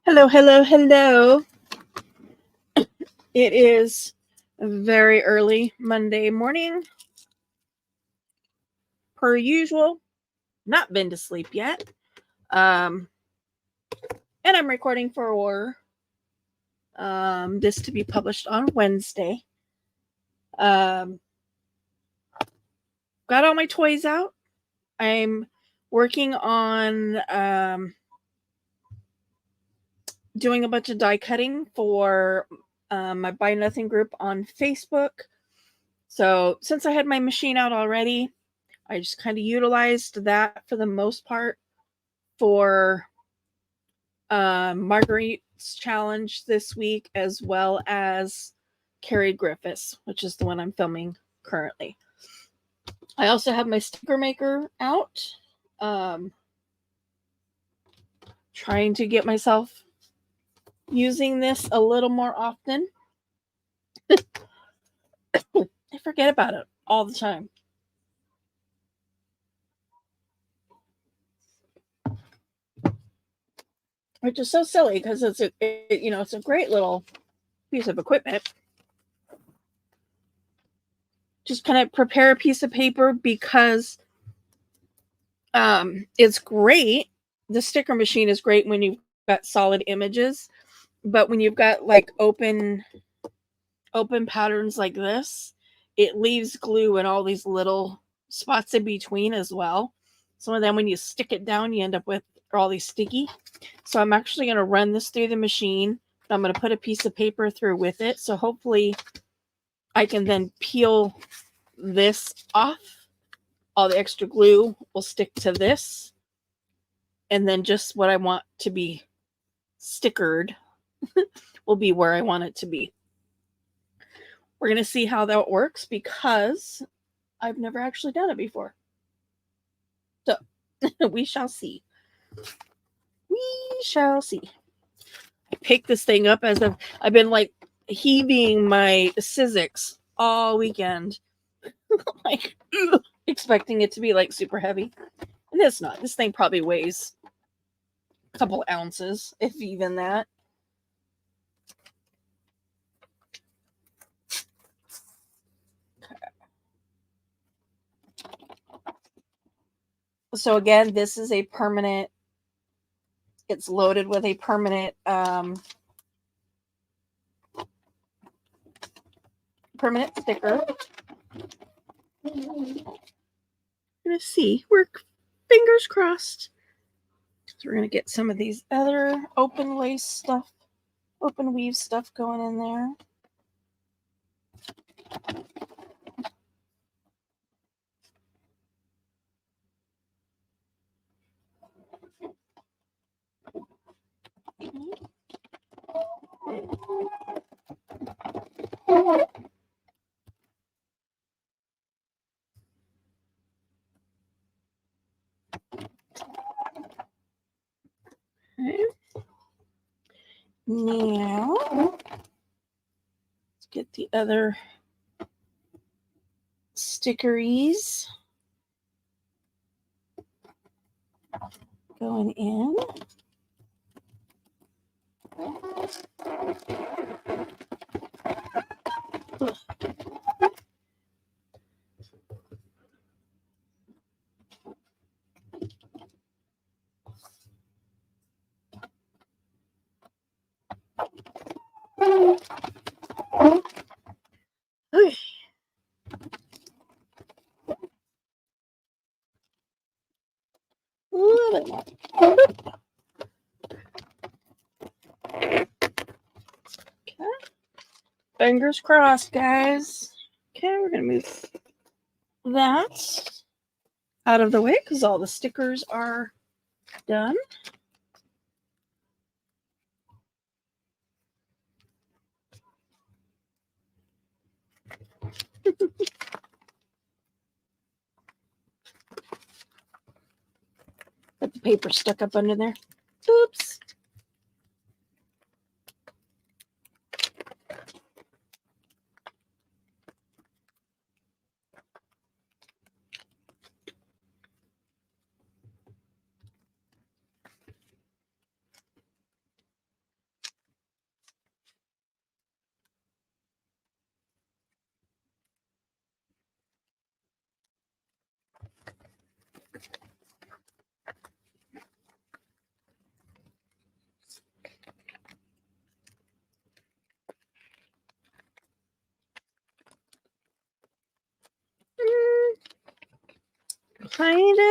Hello, hello, hello. It is a very early Monday morning, per usual. Not been to sleep yet. Um, and I'm recording for this to be published on Wednesday. Um, got all my toys out. I'm working on doing a bunch of die cutting for my Buy Nothing group on Facebook. So since I had my machine out already, I just kind of utilized that for the most part for Marguerite's challenge this week, as well as Carrie Griffiths, which is the one I'm filming currently. I also have my sticker maker out, trying to get myself using this a little more often. I forget about it all the time. Which is so silly because it's a great little piece of equipment. Just kind of prepare a piece of paper because it's great. The sticker machine is great when you've got solid images, but when you've got like open patterns like this, it leaves glue in all these little spots in between as well. Some of them, when you stick it down, you end up with all these sticky. So I'm actually going to run this through the machine. I'm going to put a piece of paper through with it. So hopefully I can then peel this off. All the extra glue will stick to this. And then just what I want to be stickered will be where I want it to be. We're going to see how that works because I've never actually done it before. So we shall see. We shall see. I picked this thing up as I've been like heaving my Sizzix all weekend. Like expecting it to be like super heavy. And it's not. This thing probably weighs a couple ounces, if even that. So again, this is a permanent, it's loaded with a permanent sticker. Let's see. We're fingers crossed. So we're gonna get some of these other open lace stuff, open weave stuff going in there. Okay. Now, let's get the other stickeries going in. Okay. A little bit more. Okay. Fingers crossed, guys. Okay, we're gonna move that out of the way because all the stickers are done. But the paper stuck up under there. Oops.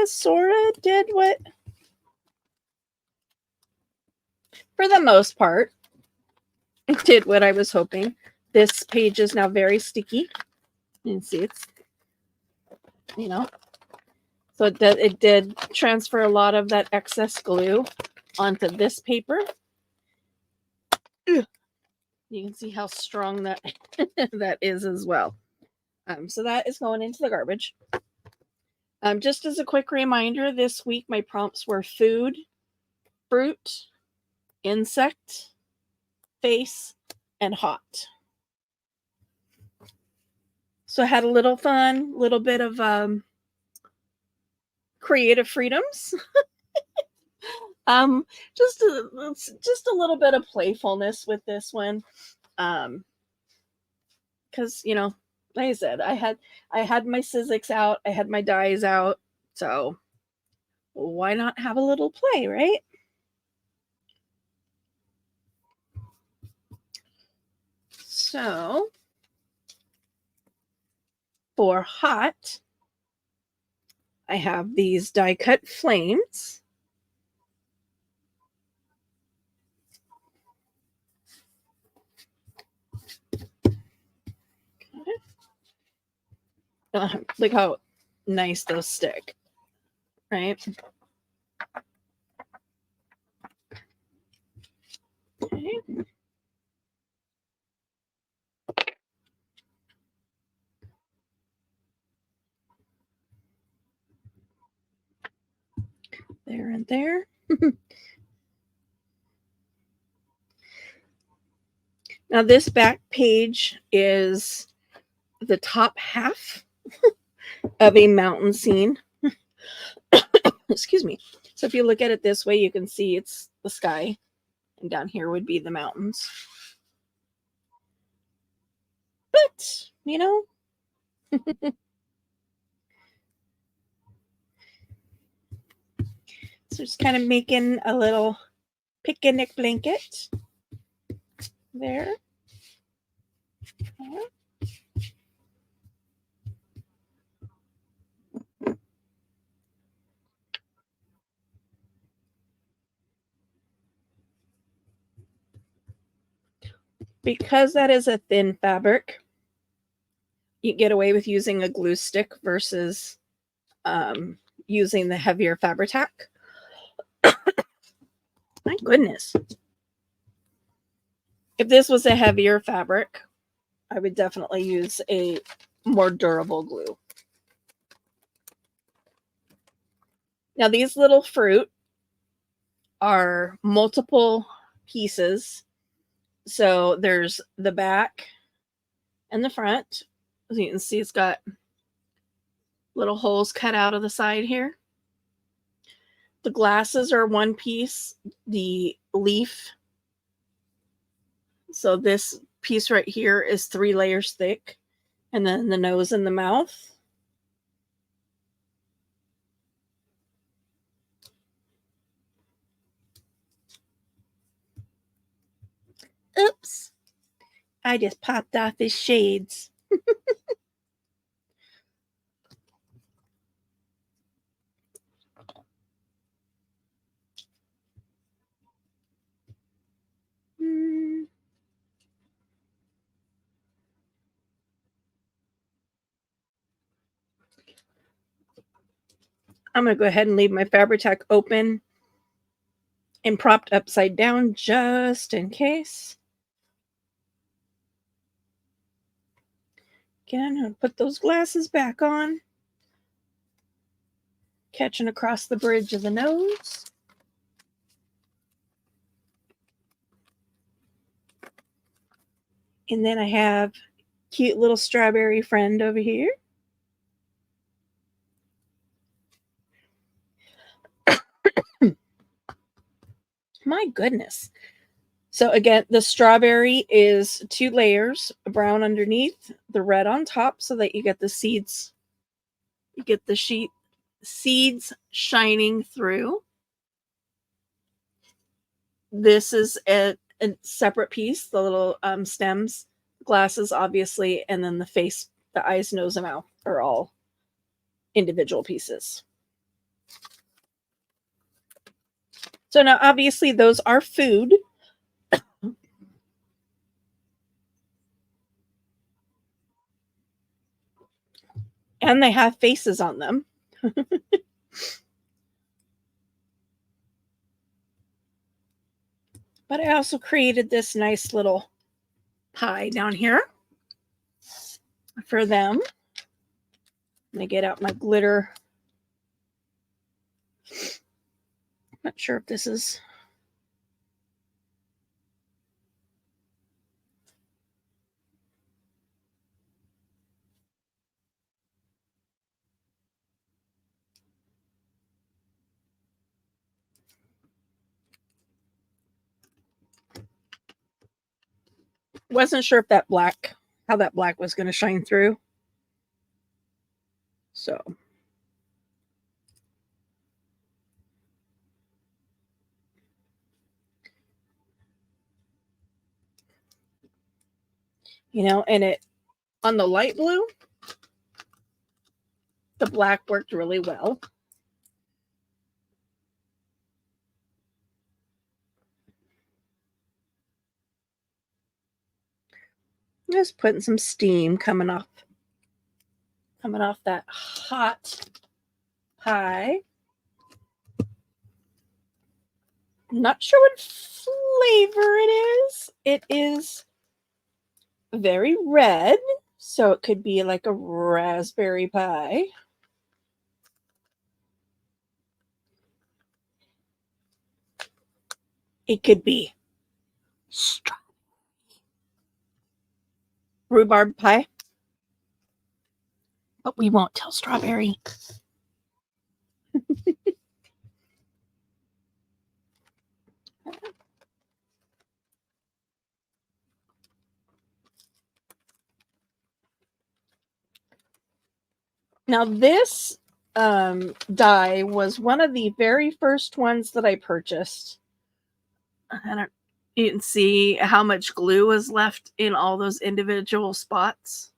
of, sort of did what, for the most part, did what I was hoping. This page is now very sticky. You can see it's, you know, so it did transfer a lot of that excess glue onto this paper. You can see how strong that that is as well. So that is going into the garbage. Just as a quick reminder, this week my prompts were food, fruit, insect, face, and hot. So I had a little fun, little bit of creative freedoms. Just a little bit of playfulness with this one. Because, you know, like I said, I had my Sizzix out, I had my dies out, so why not have a little play, right? So for hot, I have these die cut flames. Look how nice those stick, right? Okay. There and there. Now this back page is the top half of a mountain scene. Excuse me. So if you look at it this way, you can see it's the sky, and down here would be the mountains. But, you know, so just kind of making a little picnic blanket there. Because that is a thin fabric, you get away with using a glue stick versus using the heavier Fabri-Tac. My goodness. If this was a heavier fabric, I would definitely use a more durable glue. Now these little fruit are multiple pieces. So there's the back and the front. As you can see, it's got little holes cut out of the side here. The glasses are one piece. The leaf, so this piece right here is 3 layers thick. And then the nose and the mouth. Oops. I just popped off his shades. I'm going to go ahead and leave my Fabri-Tac open and propped upside down just in case. Again, I'll put those glasses back on. Catching across the bridge of the nose. And then I have cute little strawberry friend over here. My goodness. So again, the strawberry is 2 layers, brown underneath, the red on top, so that you get the seeds. You get the seeds shining through. This is a separate piece, the little stems, glasses, obviously, and then the face, the eyes, nose, and mouth are all individual pieces. So now obviously those are food. And they have faces on them. But I also created this nice little pie down here for them. Let me get out my glitter. Not sure if this is. Wasn't sure if that black, how that black was going to shine through. So. You know, and it, on the light blue, the black worked really well. Just putting some steam coming off that hot pie. Not sure what flavor it is. It is very red, so it could be like a raspberry pie. It could be rhubarb pie, but we won't tell strawberry. Now this die was one of the very first ones that I purchased. You can see how much glue was left in all those individual spots.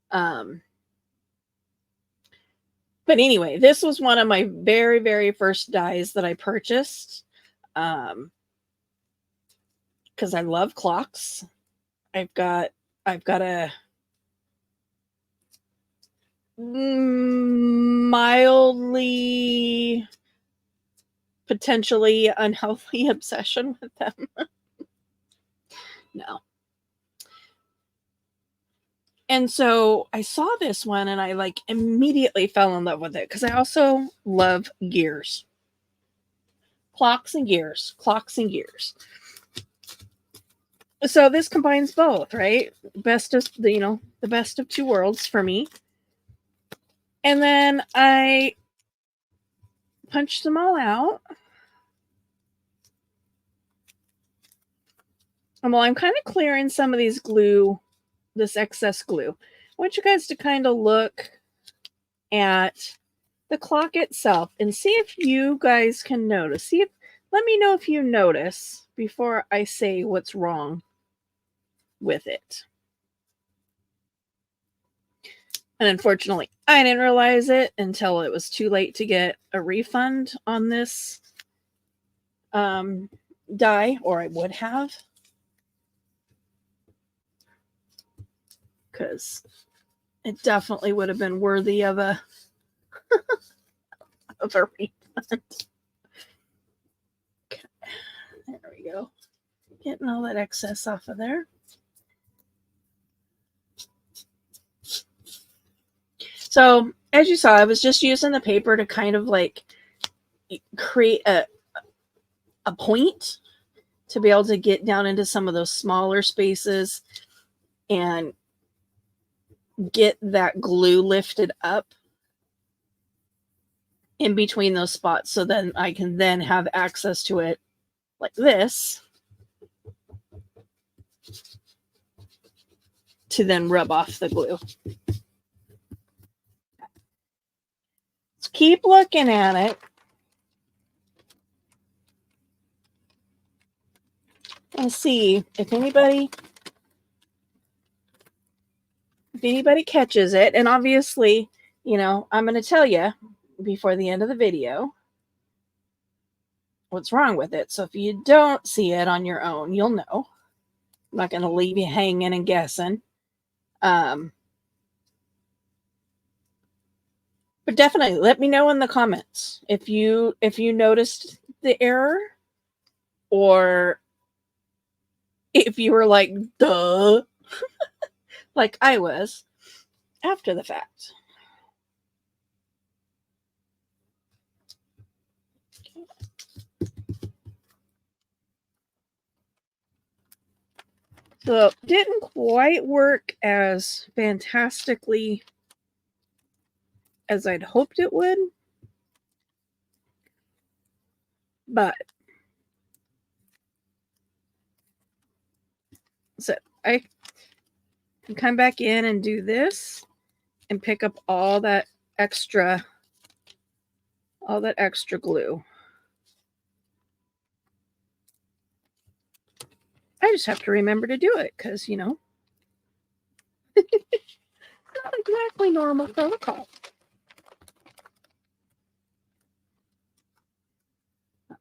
But anyway, this was one of my very, very first dies that I purchased. Because I love clocks. I've got a mildly potentially unhealthy obsession with them. No. And so I saw this one and I like immediately fell in love with it because I also love gears. Clocks and gears. Clocks and gears. So this combines both, right? Best of the best of two worlds for me. And then I punched them all out. And while I'm kind of clearing some of these glue, this excess glue, I want you guys to kind of look at the clock itself and see if you guys can notice. Let me know if you notice before I say what's wrong with it. And unfortunately, I didn't realize it until it was too late to get a refund on this die, or I would have. Because it definitely would have been worthy of a refund. Okay. There we go. Getting all that excess off of there. So, as you saw, I was just using the paper to kind of like create a point to be able to get down into some of those smaller spaces and get that glue lifted up in between those spots so then I can then have access to it like this to then rub off the glue. Let's keep looking at it and see if anybody if anybody catches it, and obviously, I'm going to tell you before the end of the video what's wrong with it. So if you don't see it on your own, you'll know. I'm not going to leave you hanging and guessing. But definitely let me know in the comments if you noticed the error, or if you were like, duh, like I was after the fact. So it didn't quite work as fantastically as I'd hoped it would, but so I can come back in and do this and pick up all that extra glue. I just have to remember to do it because, not exactly normal protocol.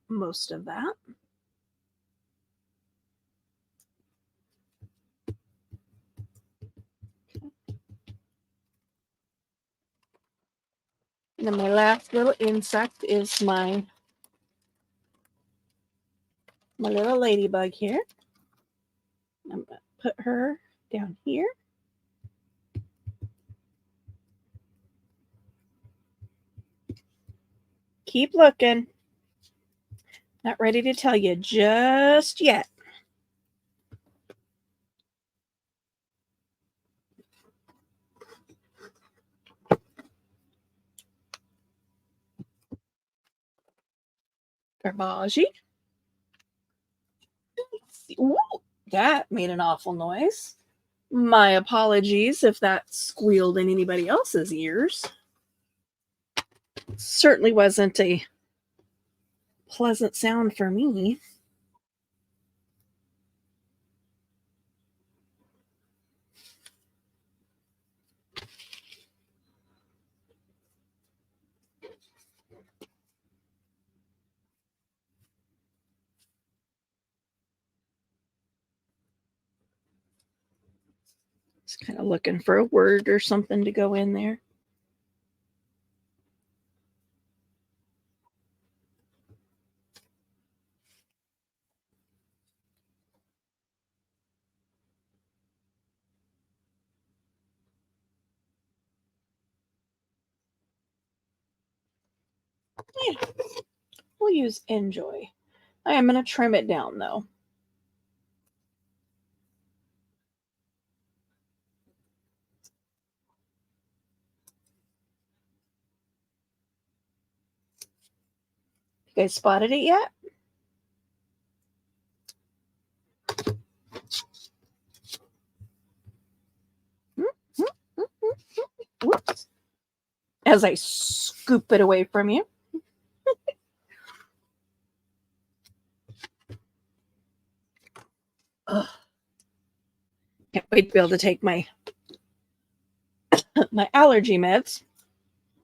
Most of that. And then my last little insect is my little ladybug here. I'm going to put her down here. Keep looking. Not ready to tell you just yet. Garbage. Ooh, that made an awful noise. My apologies if that squealed in anybody else's ears. Certainly wasn't a pleasant sound for me. Just kind of looking for a word or something to go in there. Yeah, we'll use enjoy. I am going to trim it down though. You guys spotted it yet? Whoops. As I scoop it away from you. Ugh. Can't wait to be able to take my my allergy meds,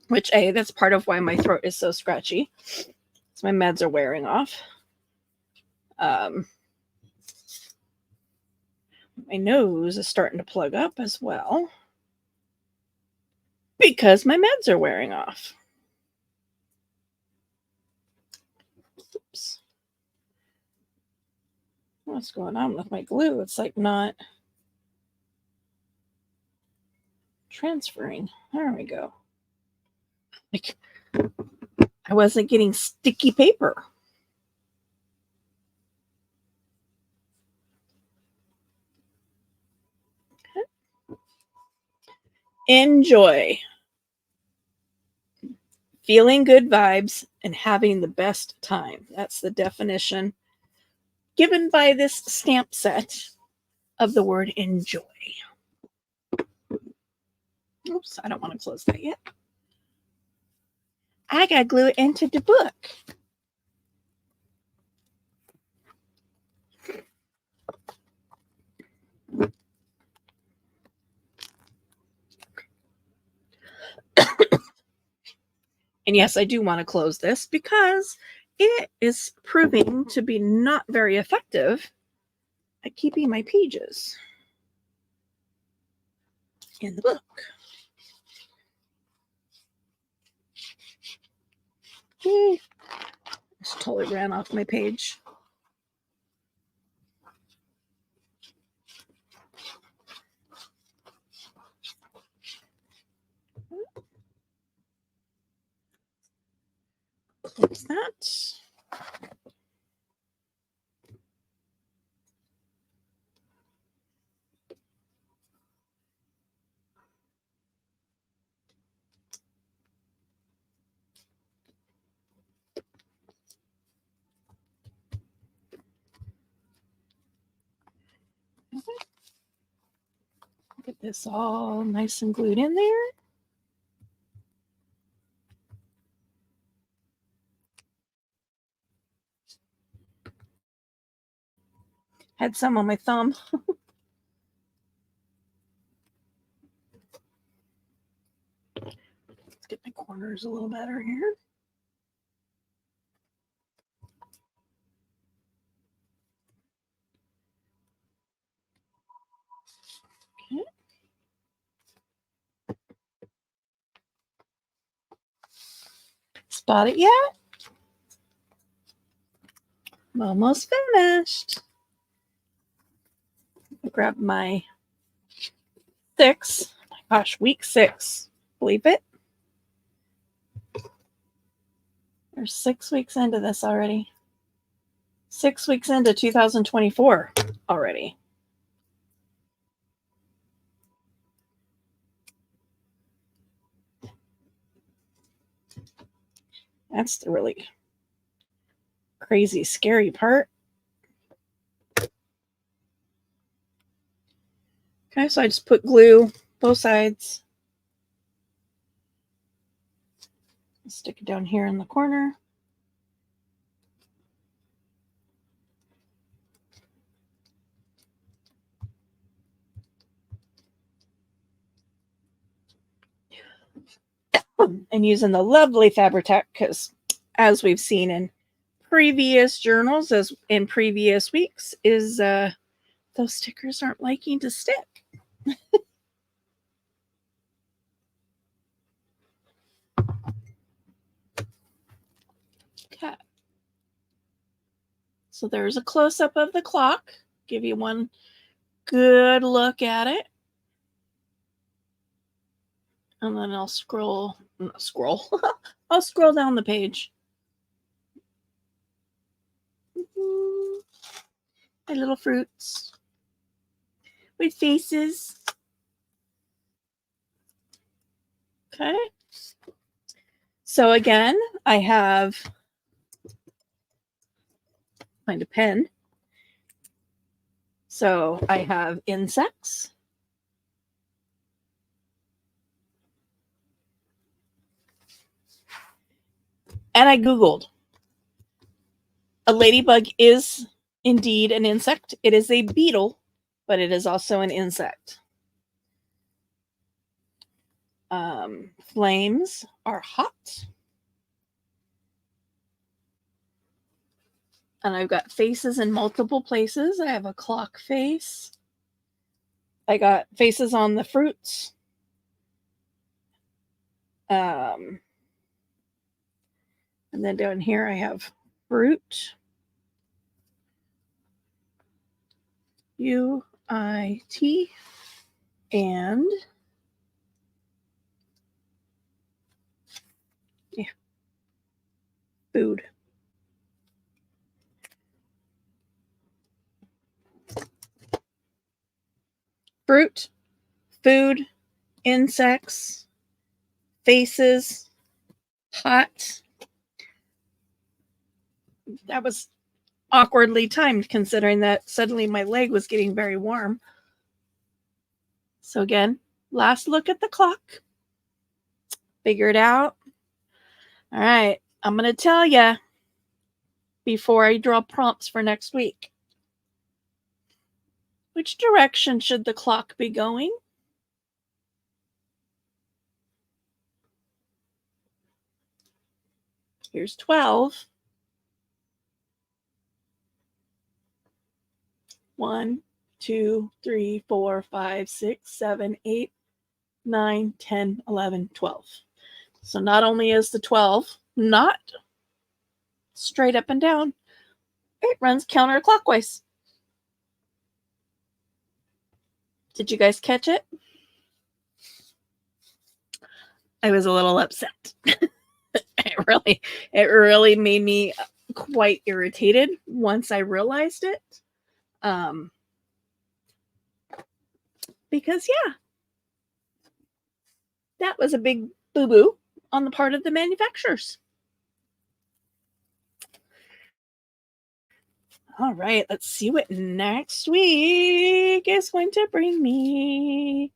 which that's part of why my throat is so scratchy. So my meds are wearing off. My nose is starting to plug up as well because my meds are wearing off. Oops. What's going on with my glue? It's like not transferring. There we go. Like I wasn't getting sticky paper. Enjoy. Feeling good vibes and having the best time. That's the definition given by this stamp set of the word enjoy. Oops, I don't want to close that yet. I got to glue it into the book. And yes, I do want to close this because it is proving to be not very effective at keeping my pages in the book. Just totally ran off my page. Close that. Get this all nice and glued in there. Had some on my thumb. Let's get my corners a little better here. Okay. Spot it yet? I'm almost finished. I grabbed my 6. My gosh, week 6. Believe it? We're 6 weeks into this already. 6 weeks into 2024 already. That's the really crazy, scary part. Okay, so I just put glue both sides. Stick it down here in the corner. And using the lovely Fabri-Tac, because as we've seen in previous journals, as in previous weeks, is those stickers aren't liking to stick. Okay. So there's a close-up of the clock. Give you one good look at it. And then I'll scroll. I'll scroll down the page. My little fruits with faces. Okay. So again, I have find a pen. So I have insects. And I Googled. A ladybug is indeed an insect. It is a beetle, but it is also an insect. Flames are hot. And I've got faces in multiple places. I have a clock face. I got faces on the fruits. And then down here I have fruit. UIT. And yeah, food. Fruit, food, insects, faces, hot. That was awkwardly timed considering that suddenly my leg was getting very warm. So again, last look at the clock. Figure it out. All right, I'm going to tell you before I draw prompts for next week. Which direction should the clock be going? Here's 12. 1, 2, 3, 4, 5, 6, 7, 8, 9, 10, 11, 12. So not only is the 12 not straight up and down, it runs counterclockwise. Did you guys catch it? I was a little upset. It really made me quite irritated once I realized it. Because yeah, that was a big boo-boo on the part of the manufacturers. All right, let's see what next week is going to bring me.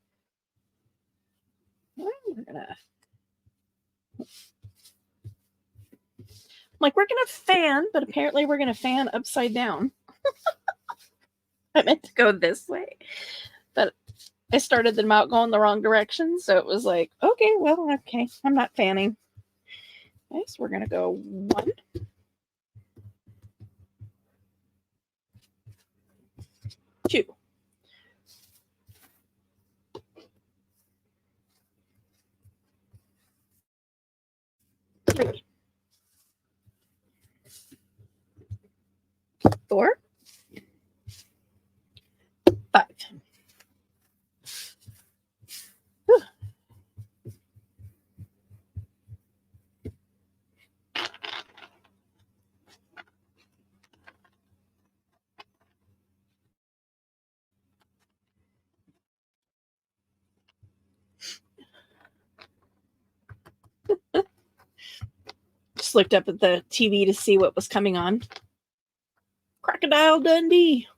We're gonna fan, but apparently we're gonna fan upside down. I meant to go this way, but I started them out going the wrong direction, so it was like, okay, I'm not fanning. Okay, so we're gonna go 1, 2, 3, 4, 5. Whew. Just looked up at the TV to see what was coming on. Crocodile Dundee.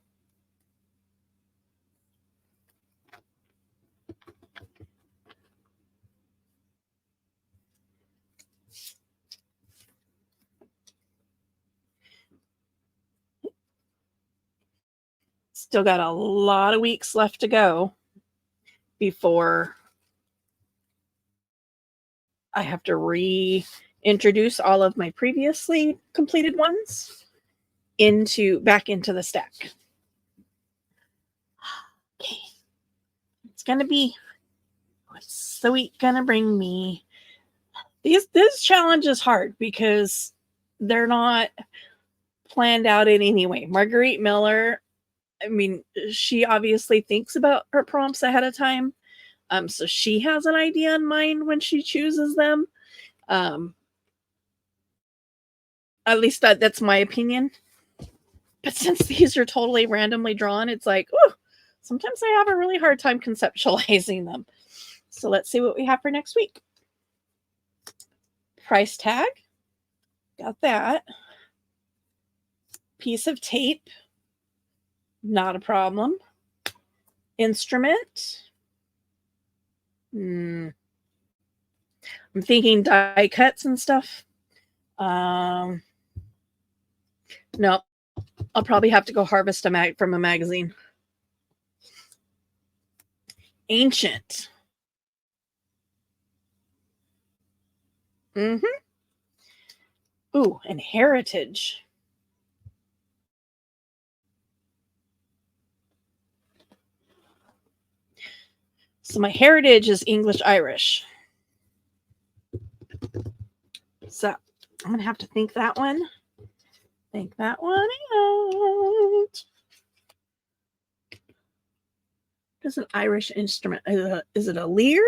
Still got a lot of weeks left to go before I have to reintroduce all of my previously completed ones back into the stack. Okay. It's gonna be, what's the week gonna bring me? This challenge is hard because they're not planned out in any way. Marguerite Miller, I mean, she obviously thinks about her prompts ahead of time. So she has an idea in mind when she chooses them. At least that's my opinion. But since these are totally randomly drawn, it's like, oh, sometimes I have a really hard time conceptualizing them. So let's see what we have for next week. Price tag. Got that. Piece of tape. Not a problem. Instrument. I'm thinking die cuts and stuff. No, I'll probably have to go harvest a mag from a magazine. Ancient. Ooh, and heritage. So my heritage is English-Irish. So I'm going to have to think that one out. It's an Irish instrument. Is it a lyre?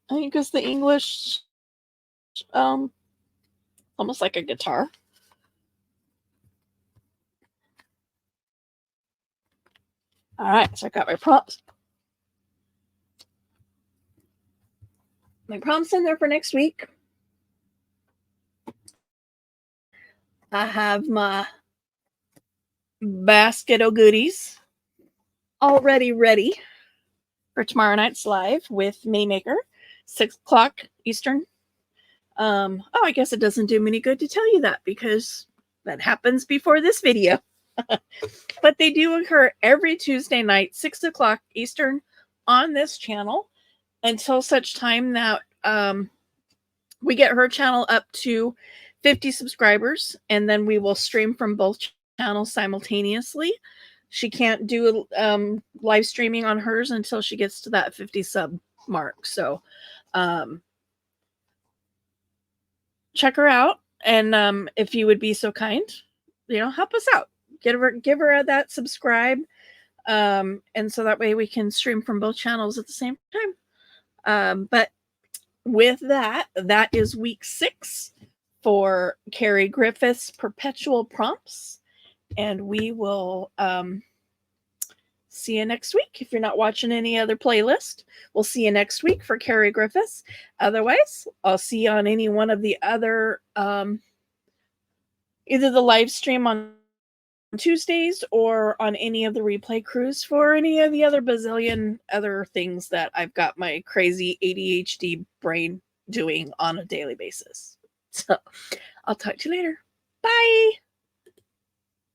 I think it's the English, almost like a guitar. All right, so I got my prompts. My prompts in there for next week. I have my basket of goodies already ready for tomorrow night's live with Maymaker, 6 o'clock Eastern. I guess it doesn't do me any good to tell you that because that happens before this video. But they do occur every Tuesday night, 6 o'clock Eastern on this channel until such time that we get her channel up to 50 subscribers, and then we will stream from both channels simultaneously. She can't do live streaming on hers until she gets to that 50 sub mark. So check her out, and if you would be so kind, help us out. Give her that subscribe, and so that way we can stream from both channels at the same time. But with that is week 6 for Carrie Griffith's Perpetual Prompts, and we will see you next week. If you're not watching any other playlist, we'll see you next week for Carrie Griffiths. Otherwise, I'll see you on any one of the other either the live stream on Tuesdays or on any of the replay crews for any of the other bazillion other things that I've got my crazy ADHD brain doing on a daily basis. So I'll talk to you later. Bye.